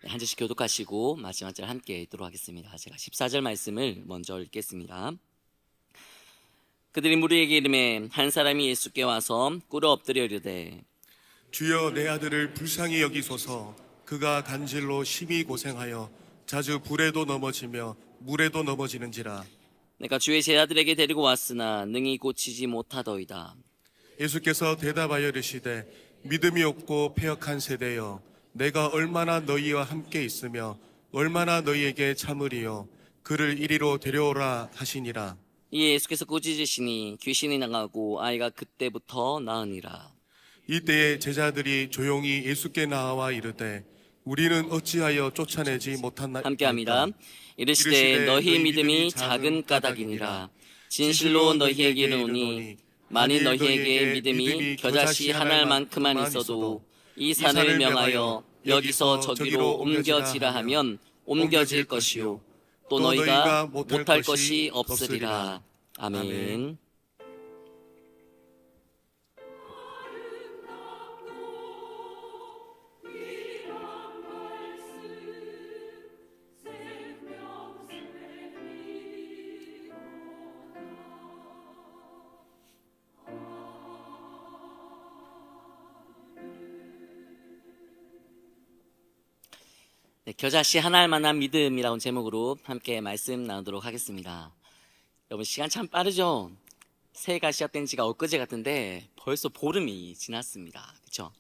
한 절씩 교독하시고 마지막 절 함께 읽도록 하겠습니다. 제가 14절 말씀을 먼저 읽겠습니다. 그들이 무리에게 이르매 한 사람이 예수께 와서 꿇어 엎드려 이르되 주여, 내 아들을 불쌍히 여기소서. 그가 간질로 심히 고생하여 자주 불에도 넘어지며 물에도 넘어지는지라. 내가 주의 제자들에게 데리고 왔으나 능히 고치지 못하더이다. 예수께서 대답하여 이르시되 믿음이 없고 패역한 세대여, 내가 얼마나 너희와 함께 있으며 얼마나 너희에게 참으리요. 그를 이리로 데려오라 하시니라. 이에 예수께서 꾸짖으시니 귀신이 나가고 아이가 그때부터 나으니라. 이때에 제자들이 조용히 예수께 나와 이르되 우리는 어찌하여 쫓아내지 못하나이까. 함께합니다. 이르시되 너희 믿음이 작은 까닭이니라. 진실로 너희에게 이르노니 만일 너희에게 믿음이 겨자씨 한 알만큼만 있어도 이 산을 명하여 여기서 저기로 옮겨지라 하면 옮겨질 것이요 또 너희가 못할 것이 없으리라. 아멘. 네, 겨자씨 한 알만한 믿음이라는 제목으로 함께 말씀 나누도록 하겠습니다. 여러분, 시간 참 빠르죠? 새해가 시작된 지가 엊그제 같은데 벌써 보름이 지났습니다. 그렇죠?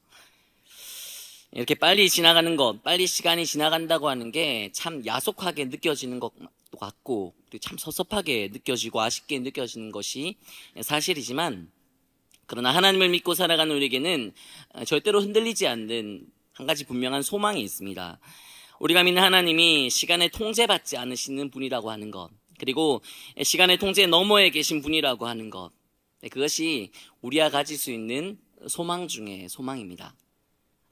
이렇게 빨리 지나가는 것, 빨리 시간이 지나간다고 하는 게 참 야속하게 느껴지는 것도 같고 그리고 참 섭섭하게 느껴지고 아쉽게 느껴지는 것이 사실이지만, 그러나 하나님을 믿고 살아가는 우리에게는 절대로 흔들리지 않는 한 가지 분명한 소망이 있습니다. 우리가 믿는 하나님이 시간에 통제받지 않으시는 분이라고 하는 것, 그리고 시간의 통제 너머에 계신 분이라고 하는 것, 그것이 우리가 가질 수 있는 소망 중에 소망입니다.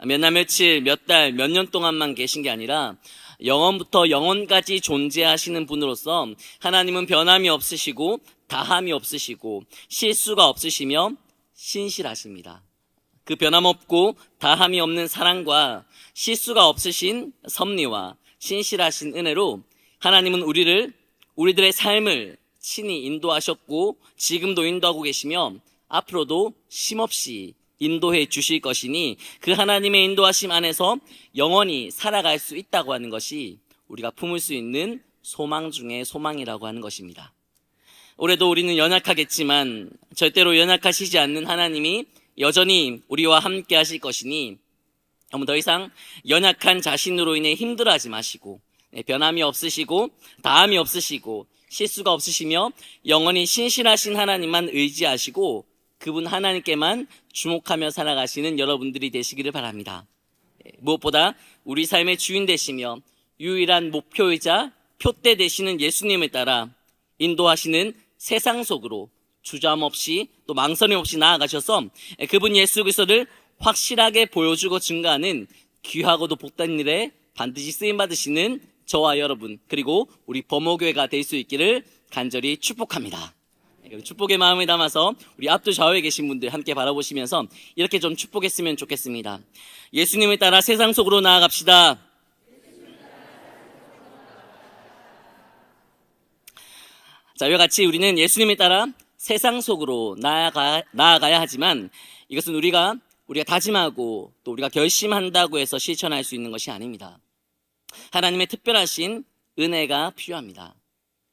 몇 날 며칠, 몇 달, 몇 년 동안만 계신 게 아니라 영원부터 영원까지 존재하시는 분으로서 하나님은 변함이 없으시고 다함이 없으시고 실수가 없으시며 신실하십니다. 그 변함없고 다함이 없는 사랑과 실수가 없으신 섭리와 신실하신 은혜로 하나님은 우리들의 삶을 친히 인도하셨고 지금도 인도하고 계시며 앞으로도 쉼없이 인도해 주실 것이니 그 하나님의 인도하심 안에서 영원히 살아갈 수 있다고 하는 것이 우리가 품을 수 있는 소망 중에 소망이라고 하는 것입니다. 올해도 우리는 연약하겠지만 절대로 연약하시지 않는 하나님이 여전히 우리와 함께 하실 것이니 더 이상 연약한 자신으로 인해 힘들어하지 마시고, 변함이 없으시고 다함이 없으시고 실수가 없으시며 영원히 신실하신 하나님만 의지하시고 그분 하나님께만 주목하며 살아가시는 여러분들이 되시기를 바랍니다. 무엇보다 우리 삶의 주인 되시며 유일한 목표이자 표대 되시는 예수님을 따라 인도하시는 세상 속으로 주저함 없이 또 망설임 없이 나아가셔서 그분 예수 그리스도를 확실하게 보여주고 증거하는 귀하고도 복된 일에 반드시 쓰임받으시는 저와 여러분, 그리고 우리 범호교회가 될 수 있기를 간절히 축복합니다. 축복의 마음을 담아서 우리 앞뒤 좌우에 계신 분들 함께 바라보시면서 이렇게 좀 축복했으면 좋겠습니다. 예수님을 따라 세상 속으로 나아갑시다. 자, 이와 같이 우리는 예수님을 따라 세상 속으로 나아가야 하지만 이것은 우리가 다짐하고 또 우리가 결심한다고 해서 실천할 수 있는 것이 아닙니다. 하나님의 특별하신 은혜가 필요합니다.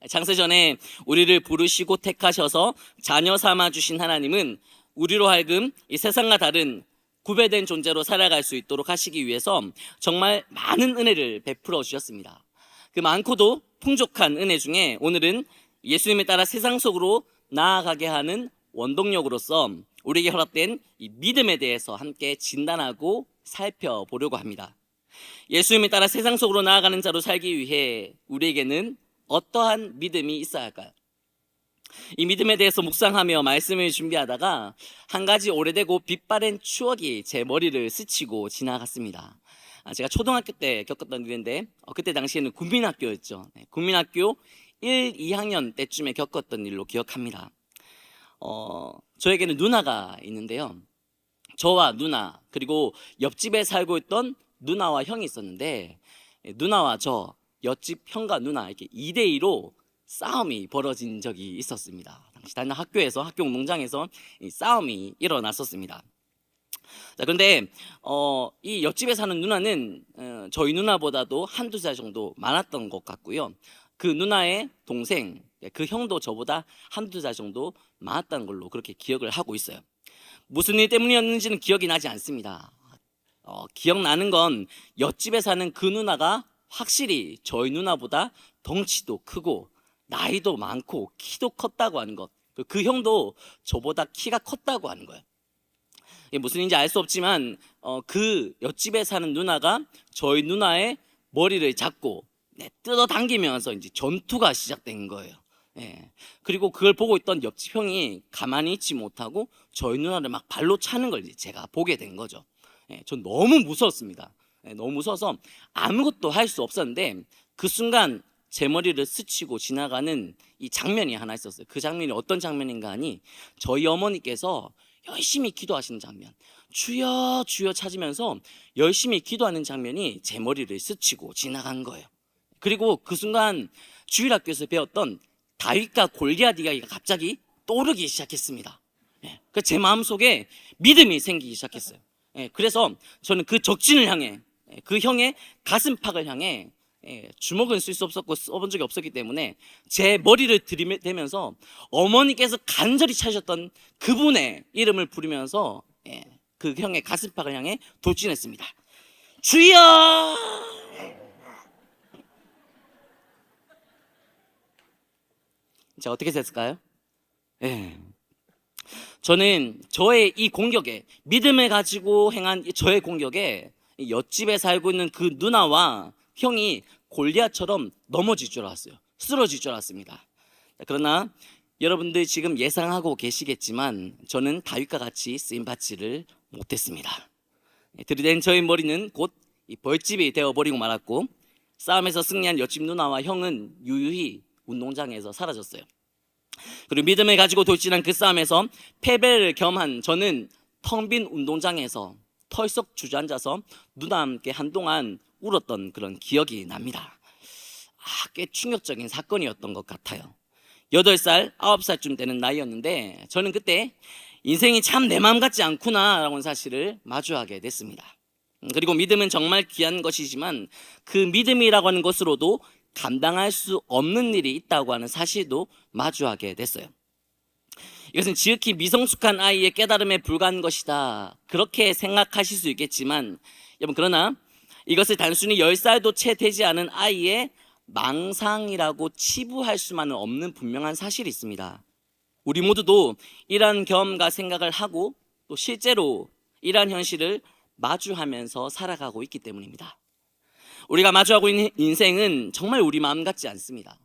창세전에 우리를 부르시고 택하셔서 자녀 삼아 주신 하나님은 우리로 하여금 이 세상과 다른 구별된 존재로 살아갈 수 있도록 하시기 위해서 정말 많은 은혜를 베풀어 주셨습니다. 그 많고도 풍족한 은혜 중에 오늘은 예수님에 따라 세상 속으로 나아가게 하는 원동력으로서 우리에게 허락된 이 믿음에 대해서 함께 진단하고 살펴보려고 합니다. 예수님에 따라 세상 속으로 나아가는 자로 살기 위해 우리에게는 어떠한 믿음이 있어야 할까요? 이 믿음에 대해서 묵상하며 말씀을 준비하다가 한 가지 오래되고 빛바랜 추억이 제 머리를 스치고 지나갔습니다. 제가 초등학교 때 겪었던 일인데 그때 당시에는 국민학교였죠. 국민학교 1, 2학년 때쯤에 겪었던 일로 기억합니다. 저에게는 누나가 있는데요. 저와 누나 그리고 옆집에 살고 있던 누나와 형이 있었는데 누나와 저 옆집 형과 누나 이렇게 2대2로 싸움이 벌어진 적이 있었습니다. 당시 다른 학교에서 학교 운동장에서 이 싸움이 일어났었습니다. 자, 그런데 이 옆집에 사는 누나는 저희 누나보다도 한두 살 정도 많았던 것 같고요. 그 누나의 동생, 그 형도 저보다 한두 살 정도 많았다는 걸로 그렇게 기억을 하고 있어요. 무슨 일 때문이었는지는 기억이 나지 않습니다. 기억나는 건 옆집에 사는 그 누나가 확실히 저희 누나보다 덩치도 크고 나이도 많고 키도 컸다고 하는 것. 그 형도 저보다 키가 컸다고 하는 거예요. 이게 무슨 일인지 알 수 없지만 그 옆집에 사는 누나가 저희 누나의 머리를 잡고 뜯어 당기면서 이제 전투가 시작된 거예요. 예. 그리고 그걸 보고 있던 옆집 형이 가만히 있지 못하고 저희 누나를 막 발로 차는 걸 이제 제가 보게 된 거죠. 예. 전 너무 무서웠습니다. 예. 너무 무서워서 아무것도 할 수 없었는데 그 순간 제 머리를 스치고 지나가는 이 장면이 하나 있었어요. 그 장면이 어떤 장면인가 하니 저희 어머니께서 열심히 기도하시는 장면, 주여 주여 찾으면서 열심히 기도하는 장면이 제 머리를 스치고 지나간 거예요. 그리고 그 순간 주일학교에서 배웠던 다윗과 골리앗 이야기가 갑자기 떠오르기 시작했습니다. 제 마음속에 믿음이 생기기 시작했어요. 그래서 저는 그 적진을 향해, 그 형의 가슴팍을 향해 주먹은 쓸 수 없었고 써본 적이 없었기 때문에 제 머리를 들이대면서 어머니께서 간절히 찾으셨던 그분의 이름을 부르면서 그 형의 가슴팍을 향해 돌진했습니다. 주여! 자, 어떻게 됐을까요? 저는 저의 이 공격에, 믿음을 가지고 행한 저의 공격에 옆집에 살고 있는 그 누나와 형이 골리앗처럼 넘어질 줄 알았어요. 쓰러질 줄 알았습니다. 그러나 여러분들 지금 예상하고 계시겠지만 저는 다윗과 같이 쓰임받지를 못했습니다. 들이댄 저의 머리는 곧 벌집이 되어버리고 말았고 싸움에서 승리한 옆집 누나와 형은 유유히 운동장에서 사라졌어요. 그리고 믿음을 가지고 돌진한 그 싸움에서 패배를 겸한 저는 텅 빈 운동장에서 털썩 주저앉아서 누나와 함께 한동안 울었던 그런 기억이 납니다. 꽤 충격적인 사건이었던 것 같아요. 8살, 9살쯤 되는 나이였는데 저는 그때 인생이 참 내 마음 같지 않구나 라는 사실을 마주하게 됐습니다. 그리고 믿음은 정말 귀한 것이지만 그 믿음이라고 하는 것으로도 감당할 수 없는 일이 있다고 하는 사실도 마주하게 됐어요. 이것은 지극히 미성숙한 아이의 깨달음에 불과한 것이다, 그렇게 생각하실 수 있겠지만 여러분, 그러나 이것을 단순히 10살도 채 되지 않은 아이의 망상이라고 치부할 수만은 없는 분명한 사실이 있습니다. 우리 모두도 이러한 경험과 생각을 하고 또 실제로 이러한 현실을 마주하면서 살아가고 있기 때문입니다. 우리가 마주하고 있는 인생은 정말 우리 마음 같지 않습니다.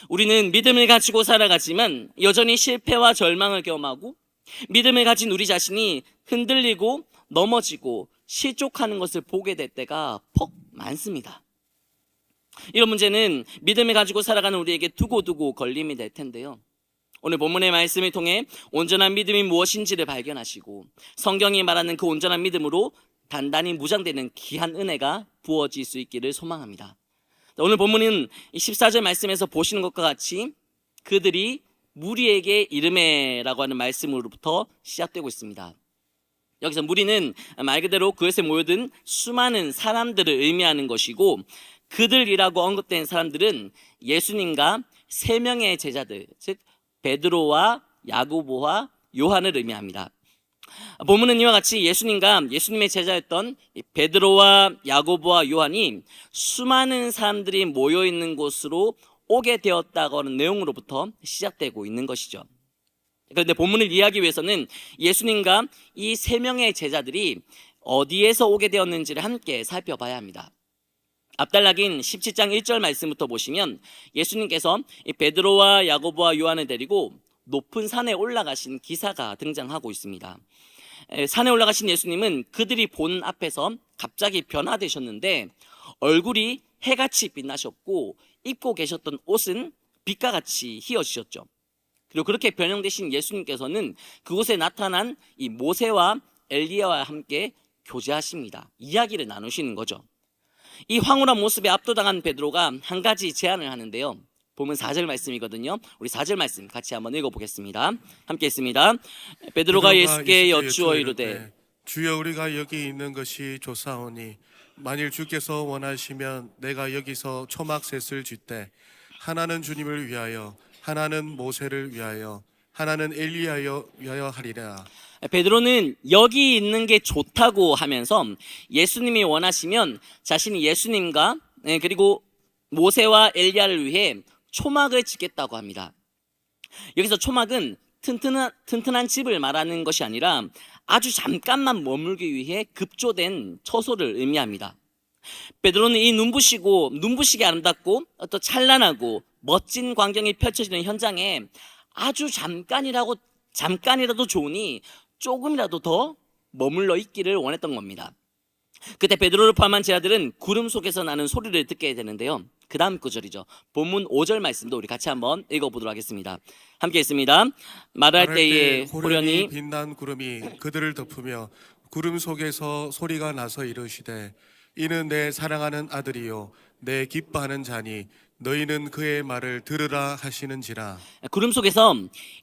우리는 믿음을 가지고 살아가지만 여전히 실패와 절망을 경험하고 믿음을 가진 우리 자신이 흔들리고 넘어지고 실족하는 것을 보게 될 때가 퍽 많습니다. 이런 문제는 믿음을 가지고 살아가는 우리에게 두고두고 걸림이 될 텐데요, 오늘 본문의 말씀을 통해 온전한 믿음이 무엇인지를 발견하시고 성경이 말하는 그 온전한 믿음으로 단단히 무장되는 귀한 은혜가 부어질 수 있기를 소망합니다. 오늘 본문은 14절 말씀에서 보시는 것과 같이 그들이 무리에게 이르매라고 하는 말씀으로부터 시작되고 있습니다. 여기서 무리는 말 그대로 그것에 모여든 수많은 사람들을 의미하는 것이고, 그들이라고 언급된 사람들은 예수님과 3명의 제자들, 즉 베드로와 야고보와 요한을 의미합니다. 본문은 이와 같이 예수님과 예수님의 제자였던 베드로와 야고보와 요한이 수많은 사람들이 모여있는 곳으로 오게 되었다고 하는 내용으로부터 시작되고 있는 것이죠. 그런데 본문을 이해하기 위해서는 예수님과 이 3명의 제자들이 어디에서 오게 되었는지를 함께 살펴봐야 합니다. 앞달락인 17장 1절 말씀부터 보시면 예수님께서 베드로와 야고보와 요한을 데리고 높은 산에 올라가신 기사가 등장하고 있습니다. 산에 올라가신 예수님은 그들이 본 앞에서 갑자기 변화되셨는데 얼굴이 해같이 빛나셨고 입고 계셨던 옷은 빛과 같이 휘어지셨죠. 그리고 그렇게 변형되신 예수님께서는 그곳에 나타난 이 모세와 엘리야와 함께 교제하십니다. 이야기를 나누시는 거죠. 이 황홀한 모습에 압도당한 베드로가 한 가지 제안을 하는데요. 보면 4절 말씀이거든요. 우리 4절 말씀 같이 한번 읽어보겠습니다. 함께 있습니다. 베드로가 예수께 여쭈어 이르되 주여, 우리가 여기 있는 것이 좋사오니 만일 주께서 원하시면 내가 여기서 초막셋을 쥐때 하나는 주님을 위하여, 하나는 모세를 위하여, 하나는 엘리야여 위하여 하리라. 베드로는 여기 있는 게 좋다고 하면서 예수님이 원하시면 자신이 예수님과 그리고 모세와 엘리야를 위해 초막을 짓겠다고 합니다. 여기서 초막은 튼튼한 집을 말하는 것이 아니라 아주 잠깐만 머물기 위해 급조된 처소를 의미합니다. 베드로는 이 눈부시게 아름답고 또 찬란하고 멋진 광경이 펼쳐지는 현장에 아주 잠깐이라도 좋으니 조금이라도 더 머물러 있기를 원했던 겁니다. 그때 베드로를 포함한 제자들은 구름 속에서 나는 소리를 듣게 되는데요. 그 다음 구절이죠. 본문 5절 말씀도 우리 같이 한번 읽어보도록 하겠습니다. 함께 있습니다. 말할 때에 호련히 빛난 구름이 그들을 덮으며 구름 속에서 소리가 나서 이르시되 이는 내 사랑하는 아들이요 내 기뻐하는 자니 너희는 그의 말을 들으라 하시는지라. 구름 속에서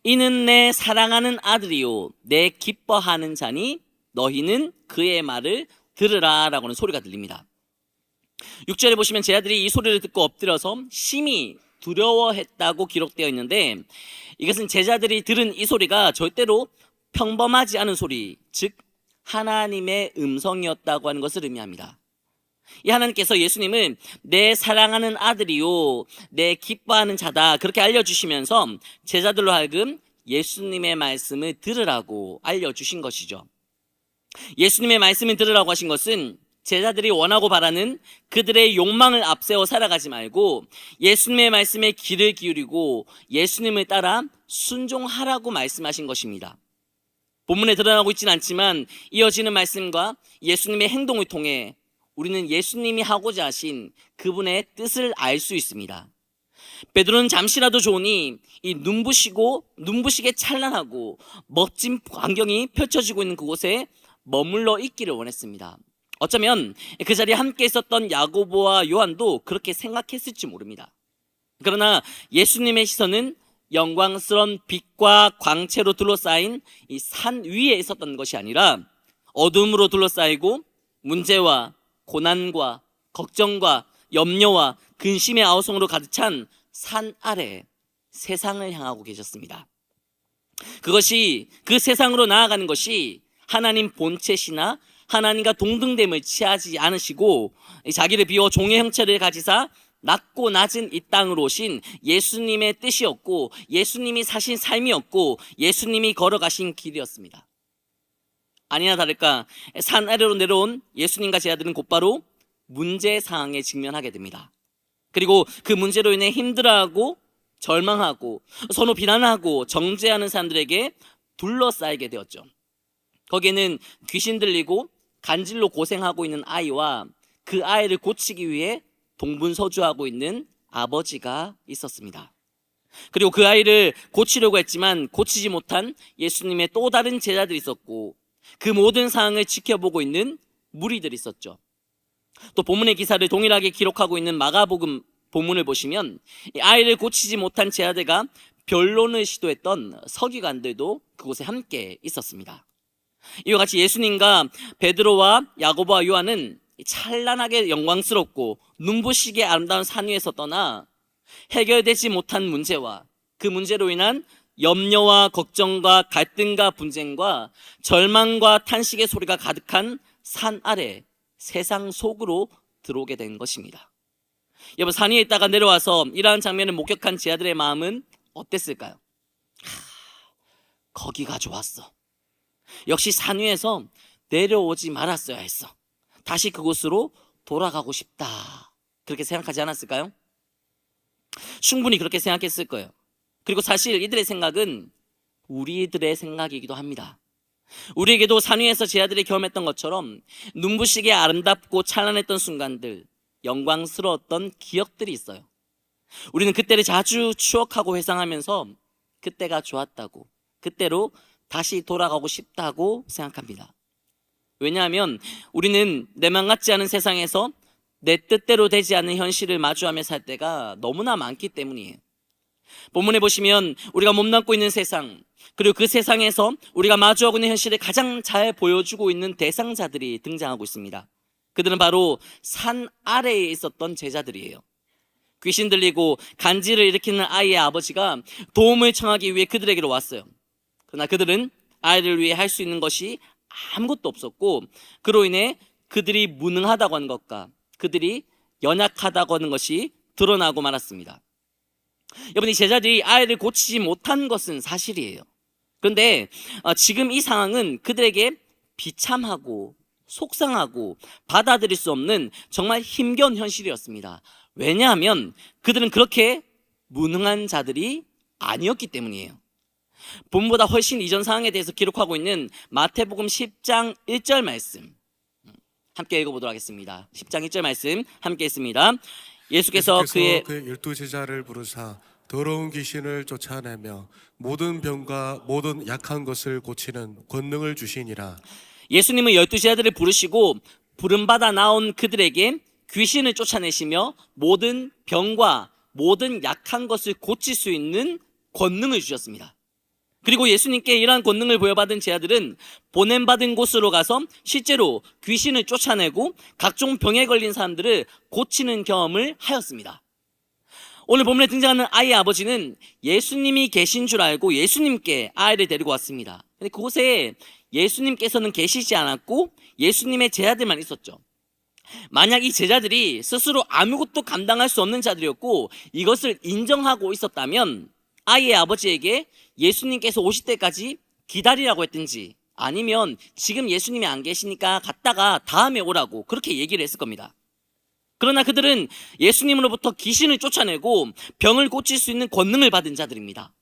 이는 내 사랑하는 아들이요 내 기뻐하는 자니 너희는 그의 말을 들으라 라고는 소리가 들립니다. 6절에 보시면 제자들이 이 소리를 듣고 엎드려서 심히 두려워했다고 기록되어 있는데 이것은 제자들이 들은 이 소리가 절대로 평범하지 않은 소리, 즉 하나님의 음성이었다고 하는 것을 의미합니다. 이 하나님께서 예수님을 내 사랑하는 아들이요 내 기뻐하는 자다 그렇게 알려주시면서 제자들로 하여금 예수님의 말씀을 들으라고 알려주신 것이죠. 예수님의 말씀을 들으라고 하신 것은 제자들이 원하고 바라는 그들의 욕망을 앞세워 살아가지 말고 예수님의 말씀에 귀를 기울이고 예수님을 따라 순종하라고 말씀하신 것입니다. 본문에 드러나고 있지는 않지만 이어지는 말씀과 예수님의 행동을 통해 우리는 예수님이 하고자 하신 그분의 뜻을 알 수 있습니다. 베드로는 잠시라도 좋으니 이 눈부시게 찬란하고 멋진 광경이 펼쳐지고 있는 그곳에 머물러 있기를 원했습니다. 어쩌면 그 자리에 함께 있었던 야고보와 요한도 그렇게 생각했을지 모릅니다. 그러나 예수님의 시선은 영광스러운 빛과 광채로 둘러싸인 이 산 위에 있었던 것이 아니라 어둠으로 둘러싸이고 문제와 고난과 걱정과 염려와 근심의 아우성으로 가득 찬 산 아래 세상을 향하고 계셨습니다. 그것이 그 세상으로 나아가는 것이 하나님 본체시나 하나님과 동등됨을 취하지 않으시고 자기를 비워 종의 형체를 가지사 낮고 낮은 이 땅으로 오신 예수님의 뜻이었고 예수님이 사신 삶이었고 예수님이 걸어가신 길이었습니다. 아니나 다를까 산 아래로 내려온 예수님과 제자들은 곧바로 문제 상황에 직면하게 됩니다. 그리고 그 문제로 인해 힘들어하고 절망하고 서로 비난하고 정죄하는 사람들에게 둘러싸이게 되었죠. 거기에는 귀신 들리고 간질로 고생하고 있는 아이와 그 아이를 고치기 위해 동분서주하고 있는 아버지가 있었습니다. 그리고 그 아이를 고치려고 했지만 고치지 못한 예수님의 또 다른 제자들이 있었고 그 모든 상황을 지켜보고 있는 무리들이 있었죠. 또 본문의 기사를 동일하게 기록하고 있는 마가복음 본문을 보시면 이 아이를 고치지 못한 제자들과 변론을 시도했던 서기관들도 그곳에 함께 있었습니다. 이와 같이 예수님과 베드로와 야고보와 요한은 찬란하게 영광스럽고 눈부시게 아름다운 산 위에서 떠나 해결되지 못한 문제와 그 문제로 인한 염려와 걱정과 갈등과 분쟁과 절망과 탄식의 소리가 가득한 산 아래 세상 속으로 들어오게 된 것입니다. 여러분, 산 위에 있다가 내려와서 이러한 장면을 목격한 제자들의 마음은 어땠을까요? 거기가 좋았어. 역시 산 위에서 내려오지 말았어야 했어. 다시 그곳으로 돌아가고 싶다. 그렇게 생각하지 않았을까요? 충분히 그렇게 생각했을 거예요. 그리고 사실 이들의 생각은 우리들의 생각이기도 합니다. 우리에게도 산 위에서 제자들이 경험했던 것처럼 눈부시게 아름답고 찬란했던 순간들, 영광스러웠던 기억들이 있어요. 우리는 그때를 자주 추억하고 회상하면서 그때가 좋았다고, 그때로 다시 돌아가고 싶다고 생각합니다. 왜냐하면 우리는 내 맘 같지 않은 세상에서 내 뜻대로 되지 않는 현실을 마주하며 살 때가 너무나 많기 때문이에요. 본문에 보시면 우리가 몸담고 있는 세상, 그리고 그 세상에서 우리가 마주하고 있는 현실을 가장 잘 보여주고 있는 대상자들이 등장하고 있습니다. 그들은 바로 산 아래에 있었던 제자들이에요. 귀신 들리고 간지를 일으키는 아이의 아버지가 도움을 청하기 위해 그들에게로 왔어요. 그러나 그들은 아이를 위해 할 수 있는 것이 아무것도 없었고, 그로 인해 그들이 무능하다고 하는 것과 그들이 연약하다고 하는 것이 드러나고 말았습니다. 여러분, 이 제자들이 아이를 고치지 못한 것은 사실이에요. 그런데 지금 이 상황은 그들에게 비참하고 속상하고 받아들일 수 없는 정말 힘겨운 현실이었습니다. 왜냐하면 그들은 그렇게 무능한 자들이 아니었기 때문이에요. 본보다 훨씬 이전 상황에 대해서 기록하고 있는 마태복음 10장 1절 말씀 함께 읽어보도록 하겠습니다. 10장 1절 말씀 함께 읽습니다. 예수께서 그의 12제자를 부르사 더러운 귀신을 쫓아내며 모든 병과 모든 약한 것을 고치는 권능을 주시니라. 예수님은 12제자들을 부르시고 부름받아 나온 그들에게 귀신을 쫓아내시며 모든 병과 모든 약한 것을 고칠 수 있는 권능을 주셨습니다. 그리고 예수님께 이러한 권능을 부여받은 제자들은 보냄받은 곳으로 가서 실제로 귀신을 쫓아내고 각종 병에 걸린 사람들을 고치는 경험을 하였습니다. 오늘 본문에 등장하는 아이의 아버지는 예수님이 계신 줄 알고 예수님께 아이를 데리고 왔습니다. 근데 그곳에 예수님께서는 계시지 않았고 예수님의 제자들만 있었죠. 만약 이 제자들이 스스로 아무것도 감당할 수 없는 자들이었고 이것을 인정하고 있었다면 아이의 아버지에게 예수님께서 오실 때까지 기다리라고 했든지 아니면 지금 예수님이 안 계시니까 갔다가 다음에 오라고 그렇게 얘기를 했을 겁니다. 그러나 그들은 예수님으로부터 귀신을 쫓아내고 병을 고칠 수 있는 권능을 받은 자들입니다.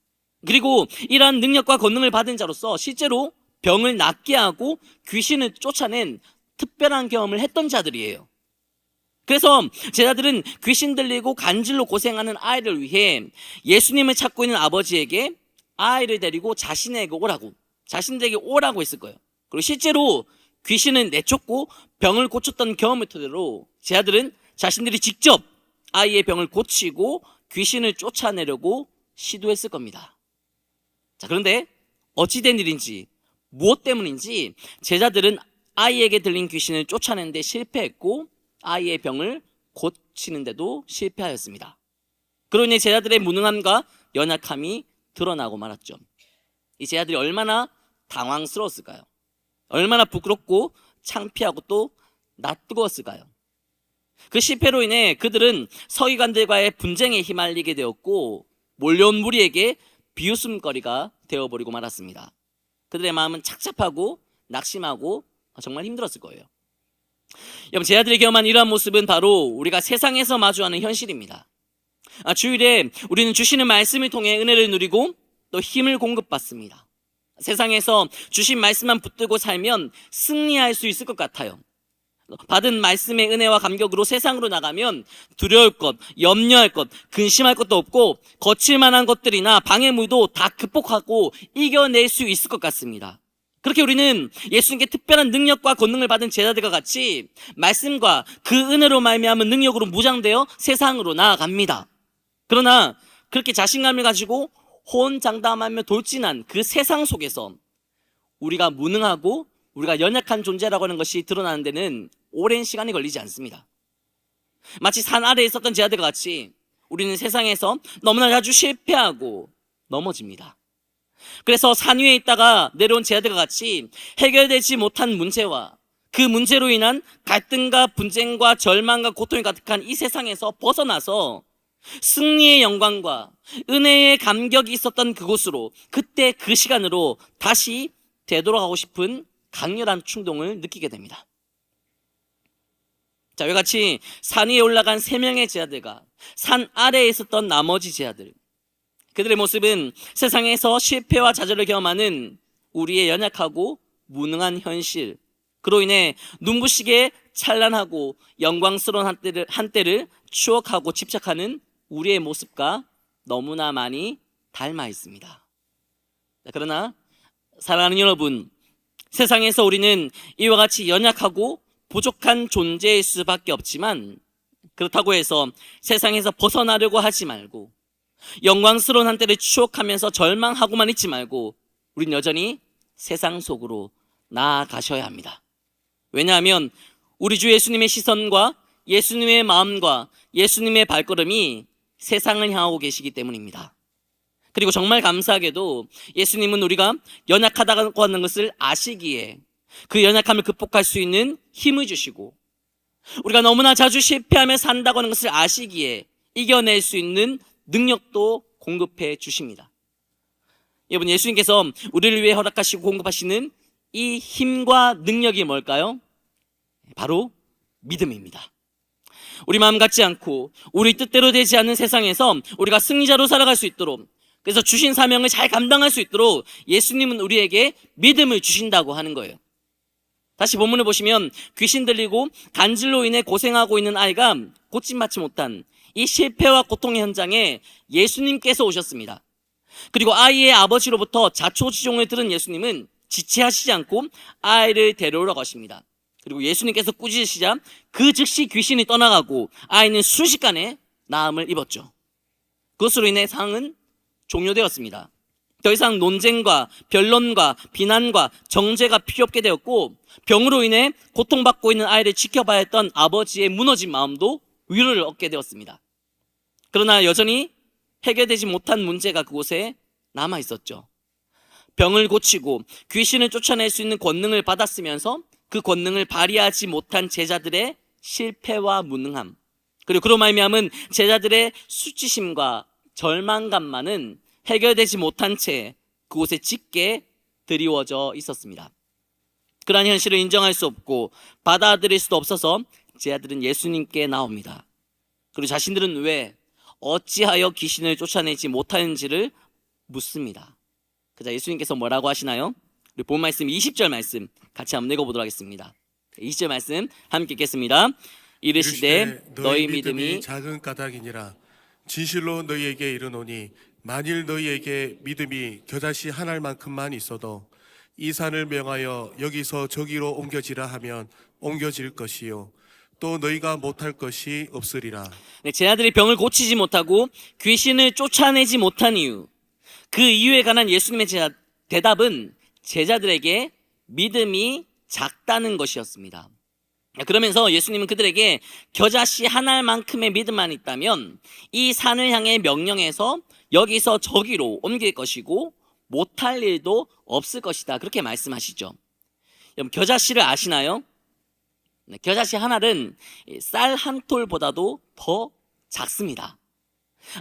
그리고 이러한 능력과 권능을 받은 자로서 실제로 병을 낫게 하고 귀신을 쫓아낸 특별한 경험을 했던 자들이에요. 그래서 제자들은 귀신 들리고 간질로 고생하는 아이를 위해 예수님을 찾고 있는 아버지에게 아이를 데리고 자신에게 오라고 했을 거예요. 그리고 실제로 귀신은 내쫓고 병을 고쳤던 경험을 토대로 제자들은 자신들이 직접 아이의 병을 고치고 귀신을 쫓아내려고 시도했을 겁니다. 자, 그런데 어찌된 일인지 무엇 때문인지 제자들은 아이에게 들린 귀신을 쫓아내는데 실패했고 아이의 병을 고치는데도 실패하였습니다. 그로 인해 제자들의 무능함과 연약함이 드러나고 말았죠. 이 제자들이 얼마나 당황스러웠을까요? 얼마나 부끄럽고 창피하고 또 낯뜨거웠을까요? 그 실패로 인해 그들은 서기관들과의 분쟁에 휘말리게 되었고 몰려온 무리에게 비웃음거리가 되어버리고 말았습니다. 그들의 마음은 착잡하고 낙심하고 정말 힘들었을 거예요. 여러분, 제자들이 경험한 이러한 모습은 바로 우리가 세상에서 마주하는 현실입니다. 주일에 우리는 주시는 말씀을 통해 은혜를 누리고 또 힘을 공급받습니다. 세상에서 주신 말씀만 붙들고 살면 승리할 수 있을 것 같아요. 받은 말씀의 은혜와 감격으로 세상으로 나가면 두려울 것, 염려할 것, 근심할 것도 없고 거칠 만한 것들이나 방해물도 다 극복하고 이겨낼 수 있을 것 같습니다. 그렇게 우리는 예수님께 특별한 능력과 권능을 받은 제자들과 같이 말씀과 그 은혜로 말미암은 능력으로 무장되어 세상으로 나아갑니다. 그러나 그렇게 자신감을 가지고 호언장담하며 돌진한 그 세상 속에서 우리가 무능하고 우리가 연약한 존재라고 하는 것이 드러나는 데는 오랜 시간이 걸리지 않습니다. 마치 산 아래에 있었던 제자들과 같이 우리는 세상에서 너무나 자주 실패하고 넘어집니다. 그래서 산 위에 있다가 내려온 제자들과 같이 해결되지 못한 문제와 그 문제로 인한 갈등과 분쟁과 절망과 고통이 가득한 이 세상에서 벗어나서 승리의 영광과 은혜의 감격이 있었던 그곳으로, 그때 그 시간으로 다시 되돌아가고 싶은 강렬한 충동을 느끼게 됩니다. 자, 이와 같이 산 위에 올라간 3명의 제자들과 산 아래에 있었던 나머지 제자들, 그들의 모습은 세상에서 실패와 좌절을 경험하는 우리의 연약하고 무능한 현실, 그로 인해 눈부시게 찬란하고 영광스러운 한때를 추억하고 집착하는 우리의 모습과 너무나 많이 닮아 있습니다. 그러나 사랑하는 여러분, 세상에서 우리는 이와 같이 연약하고 부족한 존재일 수밖에 없지만 그렇다고 해서 세상에서 벗어나려고 하지 말고 영광스러운 한때를 추억하면서 절망하고만 있지 말고 우린 여전히 세상 속으로 나아가셔야 합니다. 왜냐하면 우리 주 예수님의 시선과 예수님의 마음과 예수님의 발걸음이 세상을 향하고 계시기 때문입니다. 그리고 정말 감사하게도 예수님은 우리가 연약하다고 하는 것을 아시기에 그 연약함을 극복할 수 있는 힘을 주시고, 우리가 너무나 자주 실패하며 산다고 하는 것을 아시기에 이겨낼 수 있는 능력도 공급해 주십니다. 여러분, 예수님께서 우리를 위해 허락하시고 공급하시는 이 힘과 능력이 뭘까요? 바로 믿음입니다. 우리 마음 같지 않고 우리 뜻대로 되지 않는 세상에서 우리가 승리자로 살아갈 수 있도록, 그래서 주신 사명을 잘 감당할 수 있도록 예수님은 우리에게 믿음을 주신다고 하는 거예요. 다시 본문을 보시면 귀신 들리고 간질로 인해 고생하고 있는 아이가 고침받지 못한 이 실패와 고통의 현장에 예수님께서 오셨습니다. 그리고 아이의 아버지로부터 자초지종을 들은 예수님은 지체하시지 않고 아이를 데려오러 가십니다. 그리고 예수님께서 꾸짖으시자 그 즉시 귀신이 떠나가고 아이는 순식간에 나음을 입었죠. 그것으로 인해 상황은 종료되었습니다. 더 이상 논쟁과 변론과 비난과 정죄가 필요 없게 되었고, 병으로 인해 고통받고 있는 아이를 지켜봐야 했던 아버지의 무너진 마음도 위로를 얻게 되었습니다. 그러나 여전히 해결되지 못한 문제가 그곳에 남아 있었죠. 병을 고치고 귀신을 쫓아낼 수 있는 권능을 받았으면서 그 권능을 발휘하지 못한 제자들의 실패와 무능함, 그리고 그로 말미암은 제자들의 수치심과 절망감만은 해결되지 못한 채 그곳에 짙게 드리워져 있었습니다. 그러한 현실을 인정할 수 없고 받아들일 수도 없어서 제자들은 예수님께 나옵니다. 그리고 자신들은 왜 어찌하여 귀신을 쫓아내지 못하는지를 묻습니다. 그자 예수님께서 뭐라고 하시나요? 우리 본 말씀 20절 말씀 같이 한번 읽어보도록 하겠습니다. 20절 말씀 함께 읽겠습니다. 이르시되 너희 믿음이 작은 까닭이니라. 진실로 너희에게 이르노니 만일 너희에게 믿음이 겨자씨 한 알만큼만 있어도 이 산을 명하여 여기서 저기로 옮겨지라 하면 옮겨질 것이요 또 너희가 못할 것이 없으리라. 네, 제자들이 병을 고치지 못하고 귀신을 쫓아내지 못한 이유, 그 이유에 관한 예수님의 대답은 제자들에게 믿음이 작다는 것이었습니다. 그러면서 예수님은 그들에게 겨자씨 한 알만큼의 믿음만 있다면 이 산을 향해 명령해서 여기서 저기로 옮길 것이고 못할 일도 없을 것이다, 그렇게 말씀하시죠. 여러분, 겨자씨를 아시나요? 네, 겨자씨 한 알은 쌀 한 톨보다도 더 작습니다.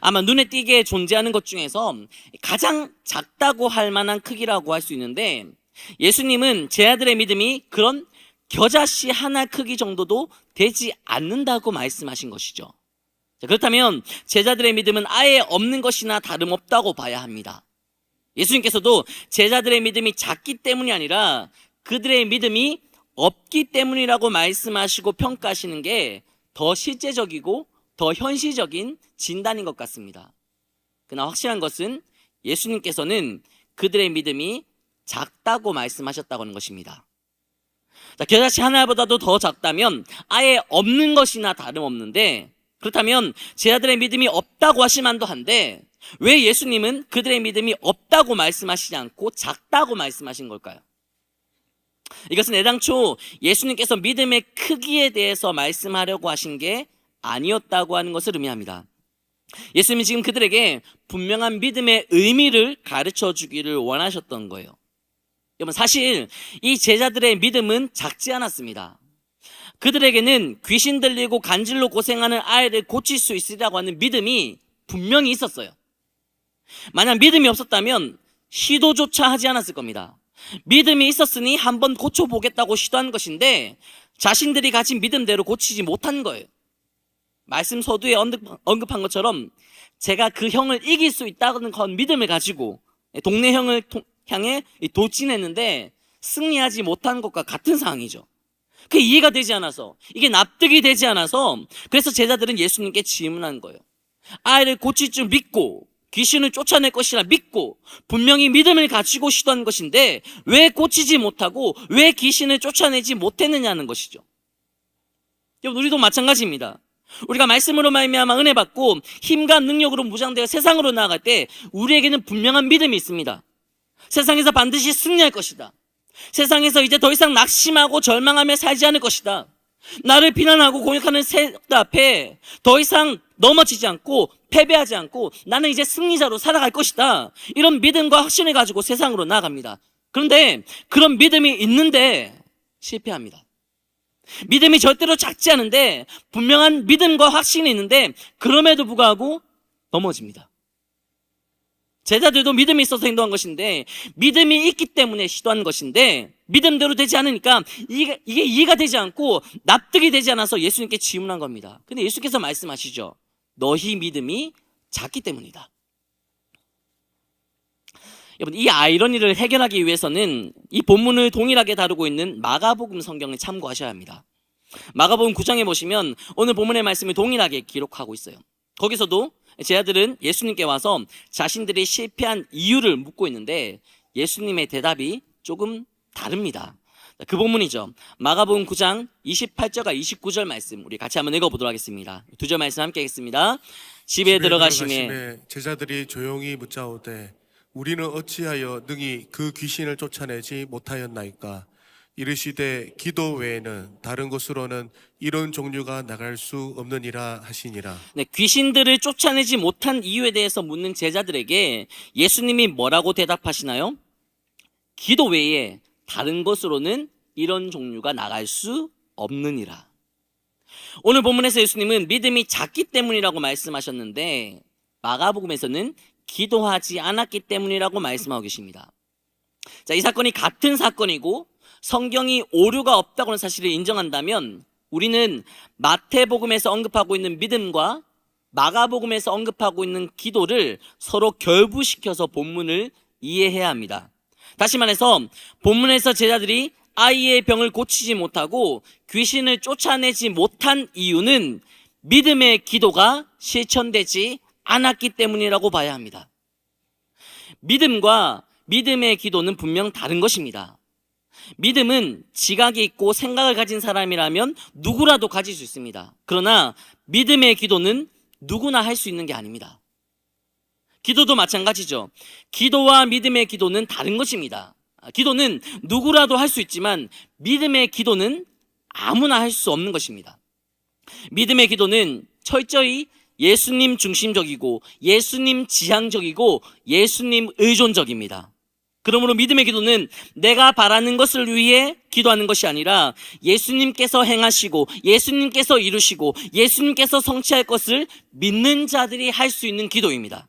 아마 눈에 띄게 존재하는 것 중에서 가장 작다고 할 만한 크기라고 할 수 있는데, 예수님은 제자들의 믿음이 그런 겨자씨 하나 크기 정도도 되지 않는다고 말씀하신 것이죠. 자, 그렇다면 제자들의 믿음은 아예 없는 것이나 다름없다고 봐야 합니다. 예수님께서도 제자들의 믿음이 작기 때문이 아니라 그들의 믿음이 없기 때문이라고 말씀하시고 평가하시는 게 더 실제적이고 더 현실적인 진단인 것 같습니다. 그러나 확실한 것은 예수님께서는 그들의 믿음이 작다고 말씀하셨다고 하는 것입니다. 자, 겨자씨 하나보다도 더 작다면 아예 없는 것이나 다름없는데, 그렇다면 제자들의 믿음이 없다고 하실만도 한데 왜 예수님은 그들의 믿음이 없다고 말씀하시지 않고 작다고 말씀하신 걸까요? 이것은 애당초 예수님께서 믿음의 크기에 대해서 말씀하려고 하신 게 아니었다고 하는 것을 의미합니다. 예수님이 지금 그들에게 분명한 믿음의 의미를 가르쳐 주기를 원하셨던 거예요. 여러분, 사실 이 제자들의 믿음은 작지 않았습니다. 그들에게는 귀신 들리고 간질로 고생하는 아이를 고칠 수 있으리라고 하는 믿음이 분명히 있었어요. 만약 믿음이 없었다면 시도조차 하지 않았을 겁니다. 믿음이 있었으니 한번 고쳐보겠다고 시도한 것인데 자신들이 가진 믿음대로 고치지 못한 거예요. 말씀 서두에 언급한 것처럼 제가 그 형을 이길 수 있다는 건 믿음을 가지고 동네 형을 향해 돌진했는데 승리하지 못한 것과 같은 상황이죠. 그게 이해가 되지 않아서, 이게 납득이 되지 않아서, 그래서 제자들은 예수님께 질문한 거예요. 아이를 고칠 줄 믿고 귀신을 쫓아낼 것이라 믿고 분명히 믿음을 가지고 시도한 것인데 왜 고치지 못하고 왜 귀신을 쫓아내지 못했느냐는 것이죠. 여러분, 우리도 마찬가지입니다. 우리가 말씀으로 말미암아 은혜 받고 힘과 능력으로 무장되어 세상으로 나아갈 때 우리에게는 분명한 믿음이 있습니다. 세상에서 반드시 승리할 것이다. 세상에서 이제 더 이상 낙심하고 절망하며 살지 않을 것이다. 나를 비난하고 공격하는 세대 앞에 더 이상 넘어지지 않고 패배하지 않고 나는 이제 승리자로 살아갈 것이다. 이런 믿음과 확신을 가지고 세상으로 나아갑니다. 그런데 그런 믿음이 있는데 실패합니다. 믿음이 절대로 작지 않은데 분명한 믿음과 확신이 있는데 그럼에도 불구하고 넘어집니다. 제자들도 믿음이 있어서 행동한 것인데 믿음이 있기 때문에 시도한 것인데 믿음대로 되지 않으니까 이게 이해가 되지 않고 납득이 되지 않아서 예수님께 질문한 겁니다. 근데 예수께서 말씀하시죠. 너희 믿음이 작기 때문이다. 여러분, 이 아이러니를 해결하기 위해서는 이 본문을 동일하게 다루고 있는 마가복음 성경을 참고하셔야 합니다. 마가복음 9장에 보시면 오늘 본문의 말씀을 동일하게 기록하고 있어요. 거기서도 제자들은 예수님께 와서 자신들이 실패한 이유를 묻고 있는데 예수님의 대답이 조금 다릅니다. 그 본문이죠. 마가복음 9장 28절과 29절 말씀 우리 같이 한번 읽어보도록 하겠습니다. 두 절 말씀 함께 하겠습니다. 집에 들어가심에 제자들이 조용히 묻자오되 우리는 어찌하여 능히 그 귀신을 쫓아내지 못하였나이까. 이르시되 기도 외에는 다른 곳으로는 이런 종류가 나갈 수 없느니라 하시니라. 네, 귀신들을 쫓아내지 못한 이유에 대해서 묻는 제자들에게 예수님이 뭐라고 대답하시나요? 기도 외에 다른 곳으로는 이런 종류가 나갈 수 없느니라. 오늘 본문에서 예수님은 믿음이 작기 때문이라고 말씀하셨는데 마가복음에서는 기도하지 않았기 때문이라고 말씀하고 계십니다. 자, 이 사건이 같은 사건이고 성경이 오류가 없다고 하는 사실을 인정한다면 우리는 마태복음에서 언급하고 있는 믿음과 마가복음에서 언급하고 있는 기도를 서로 결부시켜서 본문을 이해해야 합니다. 다시 말해서 본문에서 제자들이 아이의 병을 고치지 못하고 귀신을 쫓아내지 못한 이유는 믿음의 기도가 실천되지 않았기 때문이라고 봐야 합니다. 믿음과 믿음의 기도는 분명 다른 것입니다. 믿음은 지각이 있고 생각을 가진 사람이라면 누구라도 가질 수 있습니다. 그러나 믿음의 기도는 누구나 할 수 있는 게 아닙니다. 기도도 마찬가지죠. 기도와 믿음의 기도는 다른 것입니다. 기도는 누구라도 할 수 있지만 믿음의 기도는 아무나 할 수 없는 것입니다. 믿음의 기도는 철저히 예수님 중심적이고 예수님 지향적이고 예수님 의존적입니다. 그러므로 믿음의 기도는 내가 바라는 것을 위해 기도하는 것이 아니라 예수님께서 행하시고 예수님께서 이루시고 예수님께서 성취할 것을 믿는 자들이 할 수 있는 기도입니다.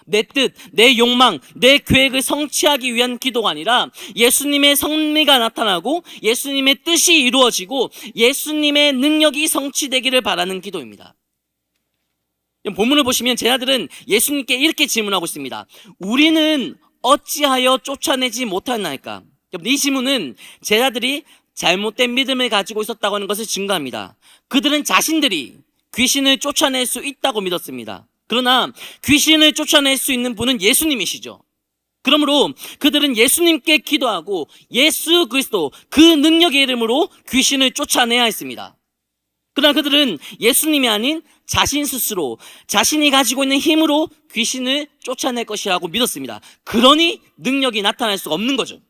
내 뜻, 내 욕망, 내 계획을 성취하기 위한 기도가 아니라 예수님의 섭리가 나타나고 예수님의 뜻이 이루어지고 예수님의 능력이 성취되기를 바라는 기도입니다. 본문을 보시면 제자들은 예수님께 이렇게 질문하고 있습니다. 우리는 어찌하여 쫓아내지 못하나이까? 이 질문은 제자들이 잘못된 믿음을 가지고 있었다고 하는 것을 증거합니다. 그들은 자신들이 귀신을 쫓아낼 수 있다고 믿었습니다. 그러나 귀신을 쫓아낼 수 있는 분은 예수님이시죠. 그러므로 그들은 예수님께 기도하고 예수 그리스도 그 능력의 이름으로 귀신을 쫓아내야 했습니다. 그러나 그들은 예수님이 아닌 자신 스스로 자신이 가지고 있는 힘으로 귀신을 쫓아낼 것이라고 믿었습니다. 그러니 능력이 나타날 수가 없는 거죠.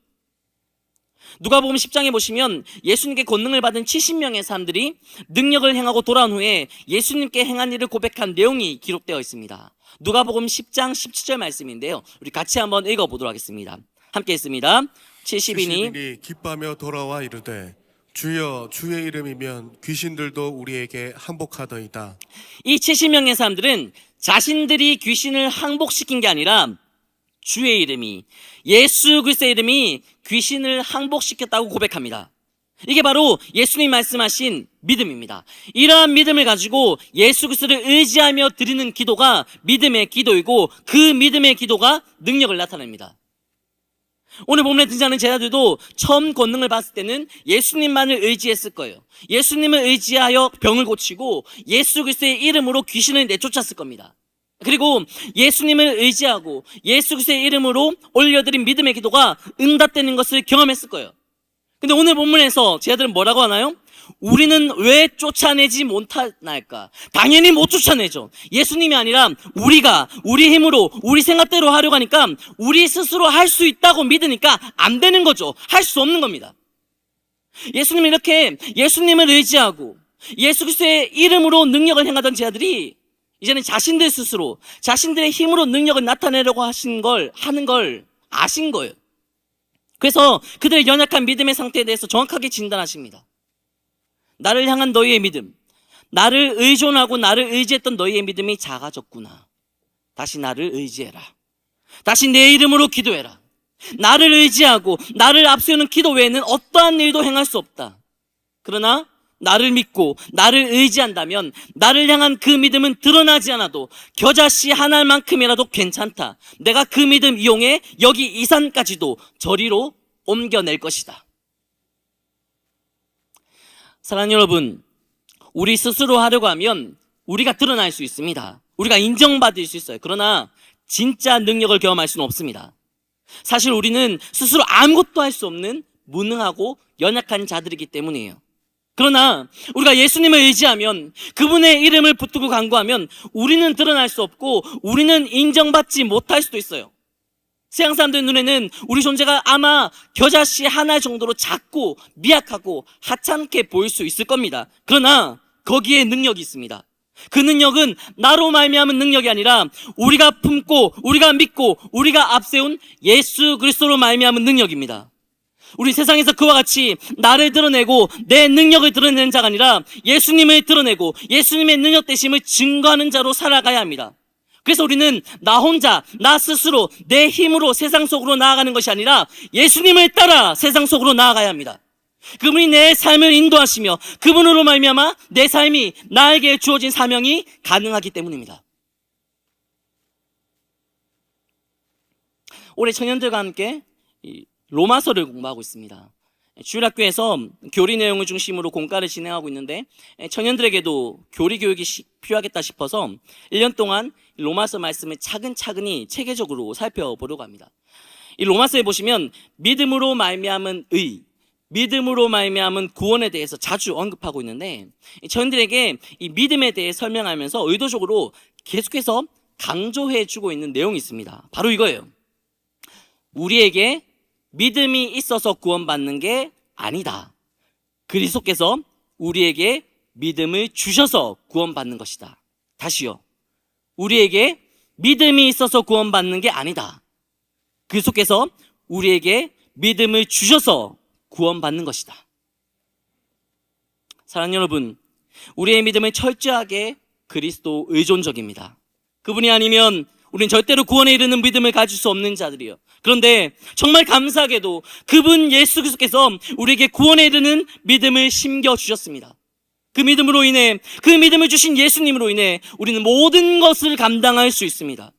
누가복음 10장에 보시면 예수님께 권능을 받은 70명의 사람들이 능력을 행하고 돌아온 후에 예수님께 행한 일을 고백한 내용이 기록되어 있습니다. 누가복음 10장 17절 말씀인데요. 우리 같이 한번 읽어보도록 하겠습니다. 함께 했습니다. 70인이 기뻐하며 돌아와 이르되 주여 주의 이름이면 귀신들도 우리에게 항복하더이다. 이 70명의 사람들은 자신들이 귀신을 항복시킨 게 아니라 주의 이름이 예수 그리스도의 이름이 귀신을 항복시켰다고 고백합니다. 이게 바로 예수님 말씀하신 믿음입니다. 이러한 믿음을 가지고 예수 그리스도를 의지하며 드리는 기도가 믿음의 기도이고 그 믿음의 기도가 능력을 나타냅니다. 오늘 본문에 등장하는 제자들도 처음 권능을 받을 때는 예수님만을 의지했을 거예요. 예수님을 의지하여 병을 고치고 예수 그리스도의 이름으로 귀신을 내쫓았을 겁니다. 그리고 예수님을 의지하고 예수 그리스도의 이름으로 올려드린 믿음의 기도가 응답되는 것을 경험했을 거예요. 근데 오늘 본문에서 제자들은 뭐라고 하나요? 우리는 왜 쫓아내지 못할까? 당연히 못 쫓아내죠. 예수님이 아니라 우리가 우리 힘으로 우리 생각대로 하려고 하니까 우리 스스로 할 수 있다고 믿으니까 안 되는 거죠. 할 수 없는 겁니다. 예수님이 이렇게 예수님을 의지하고 예수 그리스도의 이름으로 능력을 행하던 자들이 이제는 자신들 스스로 자신들의 힘으로 능력을 나타내려고 하는 걸 아신 거예요. 그래서 그들의 연약한 믿음의 상태에 대해서 정확하게 진단하십니다. 나를 향한 너희의 믿음, 나를 의존하고 나를 의지했던 너희의 믿음이 작아졌구나. 다시 나를 의지해라. 다시 내 이름으로 기도해라. 나를 의지하고 나를 앞세우는 기도 외에는 어떠한 일도 행할 수 없다. 그러나 나를 믿고 나를 의지한다면 나를 향한 그 믿음은 드러나지 않아도 겨자씨 하나만큼이라도 괜찮다. 내가 그 믿음 이용해 여기 이 산까지도 저리로 옮겨낼 것이다. 사랑하는 여러분, 우리 스스로 하려고 하면 우리가 드러날 수 있습니다. 우리가 인정받을 수 있어요. 그러나 진짜 능력을 경험할 수는 없습니다. 사실 우리는 스스로 아무것도 할 수 없는 무능하고 연약한 자들이기 때문이에요. 그러나 우리가 예수님을 의지하면 그분의 이름을 붙들고 간구하면 우리는 드러날 수 없고 우리는 인정받지 못할 수도 있어요. 세상 사람들 눈에는 우리 존재가 아마 겨자씨 하나 정도로 작고 미약하고 하찮게 보일 수 있을 겁니다. 그러나 거기에 능력이 있습니다. 그 능력은 나로 말미암은 능력이 아니라 우리가 품고 우리가 믿고 우리가 앞세운 예수 그리스도로 말미암은 능력입니다. 우리 세상에서 그와 같이 나를 드러내고 내 능력을 드러내는 자가 아니라 예수님을 드러내고 예수님의 능력 되심을 증거하는 자로 살아가야 합니다. 그래서 우리는 나 혼자, 나 스스로, 내 힘으로 세상 속으로 나아가는 것이 아니라 예수님을 따라 세상 속으로 나아가야 합니다. 그분이 내 삶을 인도하시며 그분으로 말미암아 내 삶이 나에게 주어진 사명이 가능하기 때문입니다. 올해 청년들과 함께 로마서를 공부하고 있습니다. 주일학교에서 교리 내용을 중심으로 공과를 진행하고 있는데 청년들에게도 교리 교육이 필요하겠다 싶어서 1년 동안 로마서 말씀을 차근차근히 체계적으로 살펴보려고 합니다. 이 로마서에 보시면 믿음으로 말미암은 의, 믿음으로 말미암은 구원에 대해서 자주 언급하고 있는데 저희들에게 이 믿음에 대해 설명하면서 의도적으로 계속해서 강조해 주고 있는 내용이 있습니다. 바로 이거예요. 우리에게 믿음이 있어서 구원받는 게 아니다. 그리스도께서 우리에게 믿음을 주셔서 구원받는 것이다. 다시요. 우리에게 믿음이 있어서 구원받는 게 아니다. 그리스도께서 우리에게 믿음을 주셔서 구원받는 것이다. 사랑하는 여러분, 우리의 믿음은 철저하게 그리스도 의존적입니다. 그분이 아니면 우리는 절대로 구원에 이르는 믿음을 가질 수 없는 자들이요. 그런데 정말 감사하게도 그분 예수 그리스도께서 우리에게 구원에 이르는 믿음을 심겨주셨습니다. 그 믿음으로 인해, 그 믿음을 주신 예수님으로 인해 우리는 모든 것을 감당할 수 있습니다.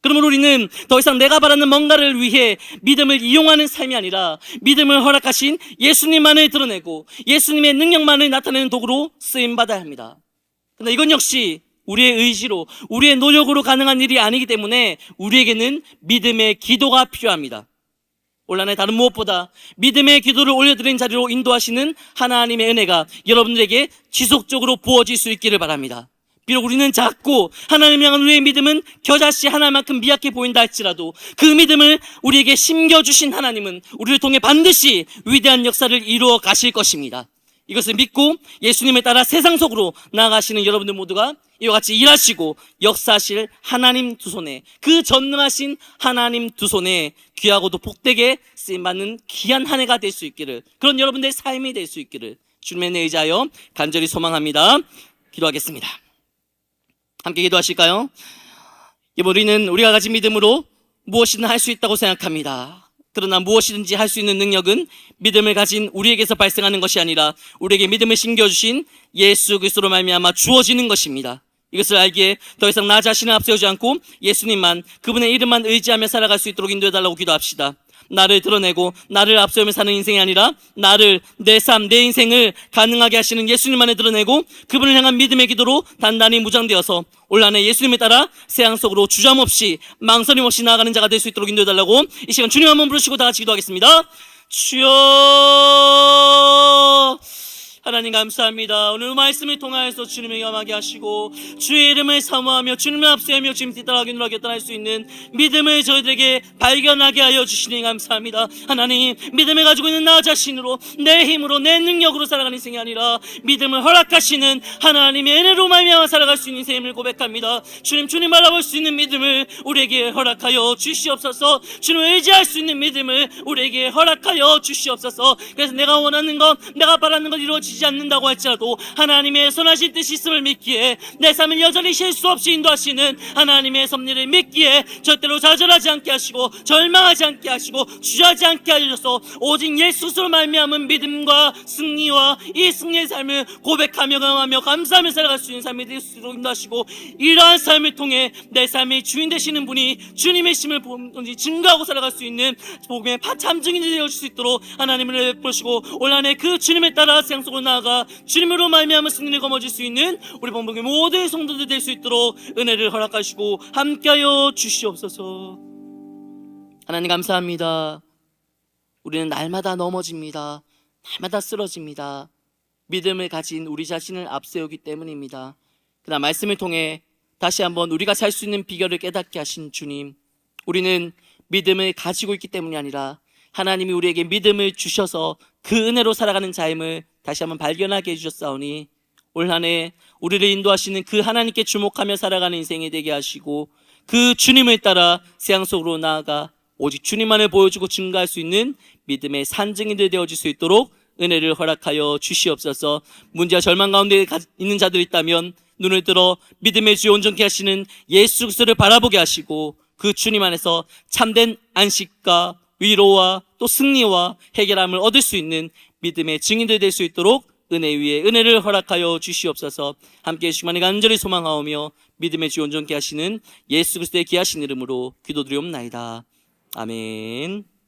그러므로 우리는 더 이상 내가 바라는 뭔가를 위해 믿음을 이용하는 삶이 아니라 믿음을 허락하신 예수님만을 드러내고 예수님의 능력만을 나타내는 도구로 쓰임받아야 합니다. 그러나 이건 역시 우리의 의지로, 우리의 노력으로 가능한 일이 아니기 때문에 우리에게는 믿음의 기도가 필요합니다. 올 한해 다른 무엇보다 믿음의 기도를 올려드린 자리로 인도하시는 하나님의 은혜가 여러분들에게 지속적으로 부어질 수 있기를 바랍니다. 비록 우리는 작고 하나님을 향한 우리의 믿음은 겨자씨 하나만큼 미약해 보인다 할지라도 그 믿음을 우리에게 심겨주신 하나님은 우리를 통해 반드시 위대한 역사를 이루어 가실 것입니다. 이것을 믿고 예수님을 따라 세상 속으로 나아가시는 여러분들 모두가 이와 같이 일하시고 역사하실 하나님 두 손에, 그 전능하신 하나님 두 손에 귀하고도 복되게 쓰임받는 귀한 한 해가 될 수 있기를, 그런 여러분들의 삶이 될 수 있기를 주님의 은혜에 의지하여 간절히 소망합니다. 기도하겠습니다. 함께 기도하실까요? 우리는 우리가 가진 믿음으로 무엇이든 할 수 있다고 생각합니다. 그러나 무엇이든지 할 수 있는 능력은 믿음을 가진 우리에게서 발생하는 것이 아니라 우리에게 믿음을 심겨주신 예수 그리스도로 말미암아 주어지는 것입니다. 이것을 알기에 더 이상 나 자신을 앞세우지 않고 예수님만, 그분의 이름만 의지하며 살아갈 수 있도록 인도해달라고 기도합시다. 나를 드러내고 나를 앞세우며 사는 인생이 아니라 나를, 내 삶, 내 인생을 가능하게 하시는 예수님만을 드러내고 그분을 향한 믿음의 기도로 단단히 무장되어서 올 한해 예수님을 따라 세상 속으로 주저함없이 망설임 없이 나아가는 자가 될 수 있도록 인도해달라고 이 시간 주님 한번 부르시고 다 같이 기도하겠습니다. 주여, 하나님 감사합니다. 오늘 말씀을 통하여서 주님을 영하게 하시고 주의 이름을 사모하며 주님을 앞세우며 주님 뒤따라가기 누라게 따라할 수 있는 믿음을 저희들에게 발견하게 하여 주시니 감사합니다. 하나님, 믿음을 가지고 있는 나 자신으로 내 힘으로 내 능력으로 살아가는 인생이 아니라 믿음을 허락하시는 하나님의 은혜로 말미암아 살아갈 수 있는 인생을 고백합니다. 주님 바라볼 수 있는 믿음을 우리에게 허락하여 주시옵소서. 주님을 의지할 수 있는 믿음을 우리에게 허락하여 주시옵소서. 그래서 내가 원하는 것, 내가 바라는 것 이루어지지 않는다고 할지라도 하나님의 선하신 뜻이 있음을 믿기에 내 삶을 여전히 실수 없이 인도하시는 하나님의 섭리를 믿기에 절대로 좌절하지 않게 하시고 절망하지 않게 하시고 주저하지 않게 하셔서 오직 예수 그리스도로 말미암은 믿음과 승리와 이 승리의 삶을 고백하며 강하며 감사하며 살아갈 수 있는 삶이 될 수 있도록 인도하시고 이러한 삶을 통해 내 삶의 주인 되시는 분이 주님의 심을 증거하고 살아갈 수 있는 복음의 참증인이 되어줄 수 있도록 하나님을 베푸시고 올 한 해 그 주님에 따라 세상 속으로 나아가 주님으로 말미암아 승리를 거머쥘 수 있는 우리 본복의 모든 성도들 될 수 있도록 은혜를 허락하시고 함께하여 주시옵소서. 하나님 감사합니다. 우리는 날마다 넘어집니다. 날마다 쓰러집니다. 믿음을 가진 우리 자신을 앞세우기 때문입니다. 그러나 말씀을 통해 다시 한번 우리가 살 수 있는 비결을 깨닫게 하신 주님, 우리는 믿음을 가지고 있기 때문이 아니라 하나님이 우리에게 믿음을 주셔서 그 은혜로 살아가는 자임을 다시 한번 발견하게 해주셨사오니 올 한 해 우리를 인도하시는 그 하나님께 주목하며 살아가는 인생이 되게 하시고 그 주님을 따라 세상 속으로 나아가 오직 주님만을 보여주고 증거할 수 있는 믿음의 산증인들 되어질 수 있도록 은혜를 허락하여 주시옵소서. 문제와 절망 가운데 있는 자들이 있다면 눈을 들어 믿음의 주 온전케 하시는 예수 그리스도를 바라보게 하시고 그 주님 안에서 참된 안식과 위로와 또 승리와 해결함을 얻을 수 있는 믿음의 증인들 될 수 있도록 은혜 위에 은혜를 허락하여 주시옵소서. 함께해 주시기만을 간절히 소망하오며 믿음의 주 온전케 하시는 예수 그리스도의 귀하신 이름으로 기도드리옵나이다. 아멘.